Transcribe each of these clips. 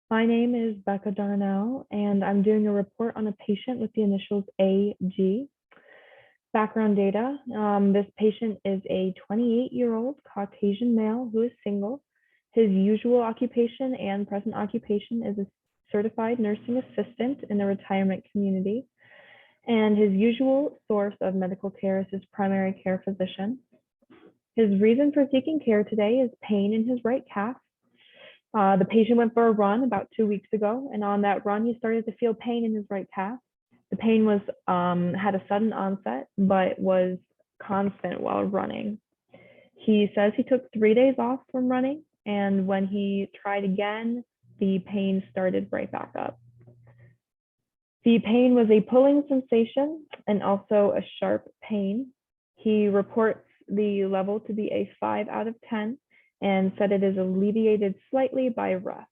My name is Becca Darnell, and I'm doing a report on a patient with the initials AG. Background data. This patient is a 28-year-old Caucasian male who is single. His usual occupation and present occupation is a certified nursing assistant in the retirement community. And his usual source of medical care is his primary care physician. His reason for seeking care today is pain in his right calf. The patient went for a run about 2 weeks ago, and on that run, he started to feel pain in his right calf. The pain was had a sudden onset, but was constant while running. He says he took 3 days off from running, and when he tried again, the pain started right back up. The pain was a pulling sensation and also a sharp pain. He reports the level to be a 5 out of 10 and said it is alleviated slightly by rest.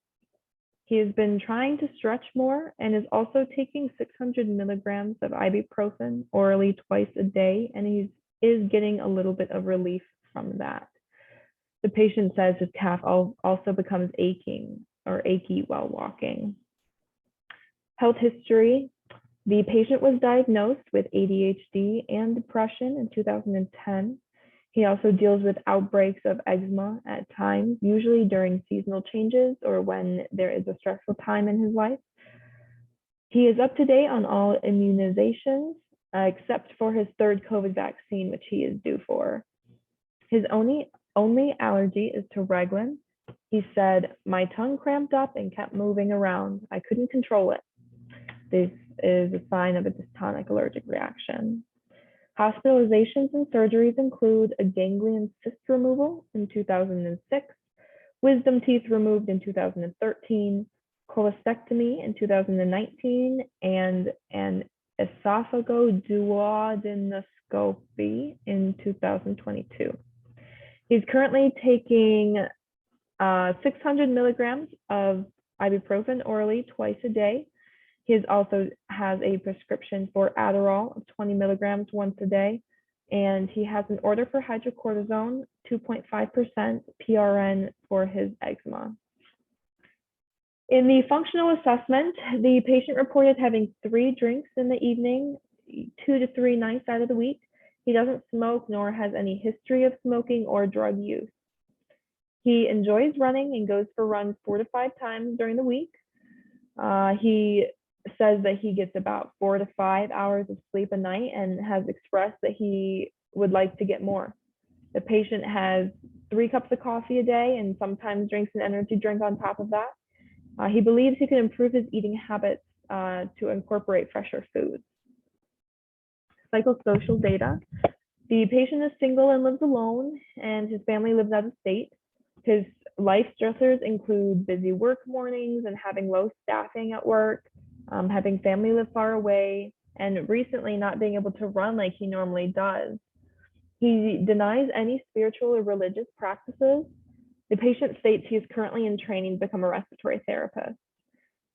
He has been trying to stretch more and is also taking 600 milligrams of ibuprofen orally twice a day, and he is getting a little bit of relief from that. The patient says his calf also becomes aching or achy while walking. Health history. The patient was diagnosed with ADHD and depression in 2010. He also deals with outbreaks of eczema at times, usually during seasonal changes or when there is a stressful time in his life. He is up to date on all immunizations, except for his third COVID vaccine, which he is due for. His only allergy is to Reglan. He said, "My tongue cramped up and kept moving around. I couldn't control it." This is a sign of a dystonic allergic reaction. Hospitalizations and surgeries include a ganglion cyst removal in 2006, wisdom teeth removed in 2013, cholecystectomy in 2019, and an esophagoduodenoscopy in 2022. He's currently taking 600 milligrams of ibuprofen orally twice a day. He also has a prescription for Adderall of 20 milligrams once a day, and he has an order for hydrocortisone, 2.5% PRN for his eczema. In the functional assessment, the patient reported having 3 drinks in the evening, 2 to 3 nights out of the week. He doesn't smoke nor has any history of smoking or drug use. He enjoys running and goes for runs 4 to 5 times during the week. He says that he gets about 4 to 5 hours of sleep a night and has expressed that he would like to get more. The patient has 3 cups of coffee a day and sometimes drinks an energy drink on top of that. He believes he can improve his eating habits to incorporate fresher foods. Psychosocial data. The patient is single and lives alone, and his family lives out of state. His life stressors include busy work mornings and having low staffing at work, having family live far away, and recently not being able to run like he normally does. He denies any spiritual or religious practices. The patient states he is currently in training to become a respiratory therapist.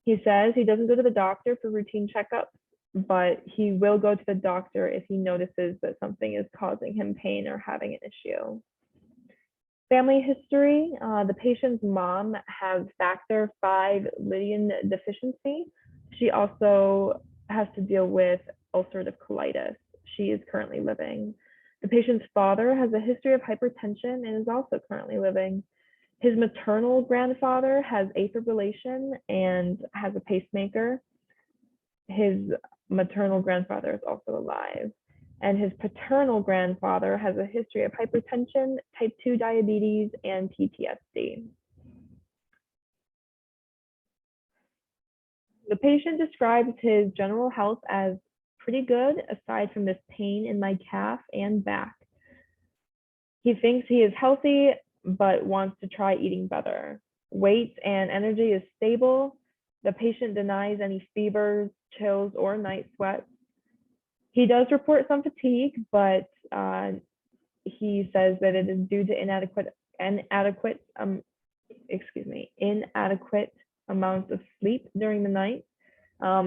He says he doesn't go to the doctor for routine checkups, but he will go to the doctor if he notices that something is causing him pain or having an issue. Family history. The patient's mom has factor V Lydian deficiency. She also has to deal with ulcerative colitis. She is currently living. The patient's father has a history of hypertension and is also currently living. His maternal grandfather has afibrillation and has a pacemaker. His maternal grandfather is also alive. And his paternal grandfather has a history of hypertension, type 2 diabetes, and PTSD. The patient describes his general health as pretty good, aside from this pain in my calf and back. He thinks he is healthy, but wants to try eating better. Weight and energy is stable. The patient denies any fevers, chills, or night sweats. He does report some fatigue, but he says that it is due to inadequate amounts of sleep during the night.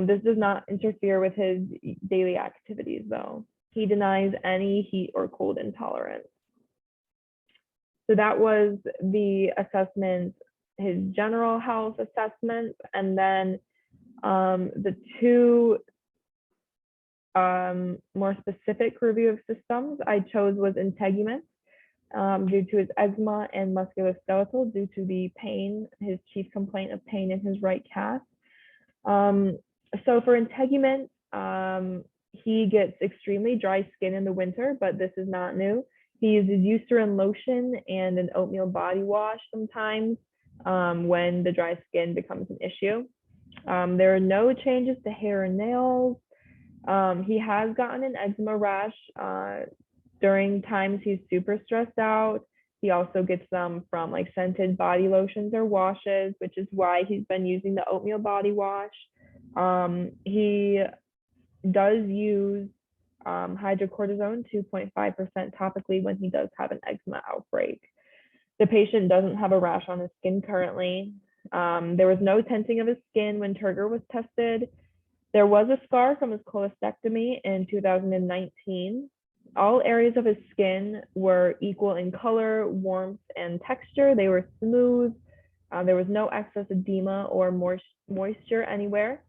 This does not interfere with his daily activities, though. He denies any heat or cold intolerance. So that was the assessment his general health assessments, and then the two more specific review of systems I chose was integument due to his eczema, and musculoskeletal due to the pain, his chief complaint of pain in his right calf. So for integument, he gets extremely dry skin in the winter, but this is not new. He uses Eucerin lotion and an oatmeal body wash sometimes when the dry skin becomes an issue. There are no changes to hair and nails. He has gotten an eczema rash during times he's super stressed out. He also gets them from like scented body lotions or washes, which is why he's been using the oatmeal body wash. He does use hydrocortisone 2.5% topically when he does have an eczema outbreak. The patient doesn't have a rash on his skin currently. There was no tenting of his skin when Turgor was tested. There was a scar from his cholecystectomy in 2019. All areas of his skin were equal in color, warmth, and texture. They were smooth. There was no excess edema or moisture anywhere.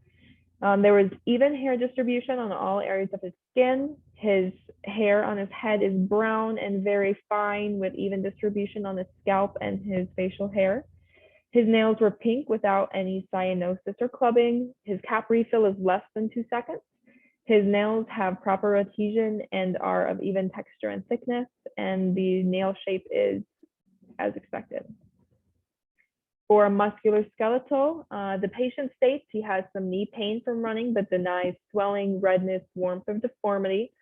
There was even hair distribution on all areas of his skin. His hair on his head is brown and very fine, with even distribution on his scalp and his facial hair. His nails were pink without any cyanosis or clubbing. His cap refill is less than 2 seconds. His nails have proper adhesion and are of even texture and thickness, and the nail shape is as expected. For musculoskeletal, the patient states he has some knee pain from running, but denies swelling, redness, warmth, or deformity.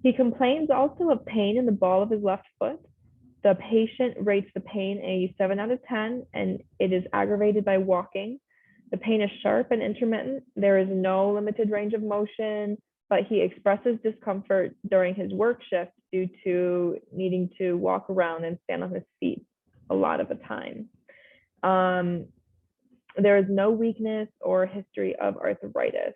He complains also of pain in the ball of his left foot. The patient rates the pain a 7 out of 10, and it is aggravated by walking. The pain is sharp and intermittent. There is no limited range of motion, but he expresses discomfort during his work shift due to needing to walk around and stand on his feet a lot of the time. There is no weakness or history of arthritis.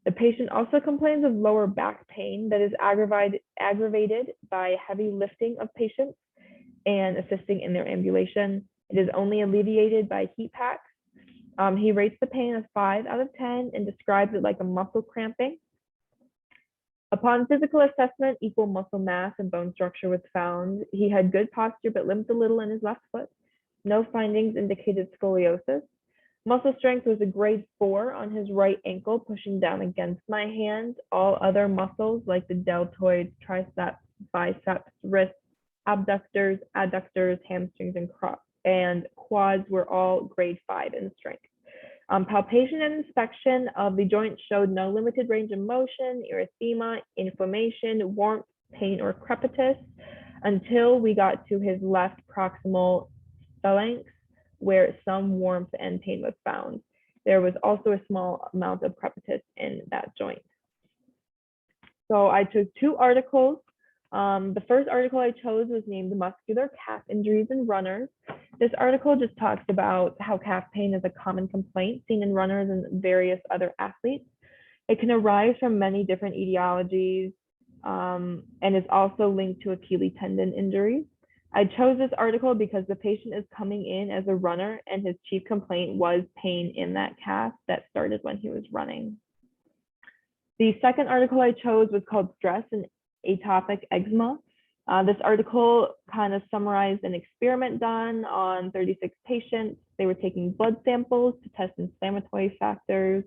The patient also complains of lower back pain that is aggravated by heavy lifting of patients and assisting in their ambulation. It is only alleviated by heat packs. He rates the pain as 5 out of 10 and describes it like a muscle cramping. Upon physical assessment, equal muscle mass and bone structure was found. He had good posture but limped a little in his left foot. No findings indicated scoliosis. Muscle strength was a grade 4 on his right ankle, pushing down against my hand. All other muscles like the deltoids, triceps, biceps, wrists, abductors, adductors, hamstrings, and quads were all grade 5 in strength. Palpation and inspection of the joint showed no limited range of motion, erythema, inflammation, warmth, pain, or crepitus until we got to his left proximal phalanx, where some warmth and pain was found. There was also a small amount of crepitus in that joint. So I chose 2 articles. The first article I chose was named Muscular Calf Injuries in Runners. This article just talks about how calf pain is a common complaint seen in runners and various other athletes. It can arise from many different etiologies and is also linked to Achilles tendon injuries. I chose this article because the patient is coming in as a runner and his chief complaint was pain in that calf that started when he was running. The second article I chose was called Stress and Atopic Eczema. This article kind of summarized an experiment done on 36 patients. They were taking blood samples to test inflammatory factors.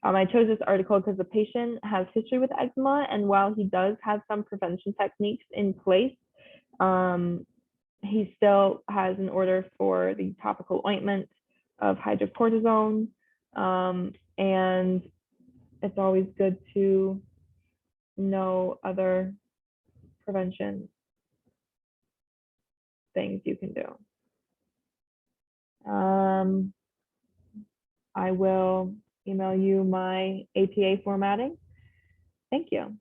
I chose this article because the patient has history with eczema, and while he does have some prevention techniques in place, he still has an order for the topical ointment of hydrocortisone, and it's always good to know other prevention things you can do. I will email you my APA formatting. Thank you.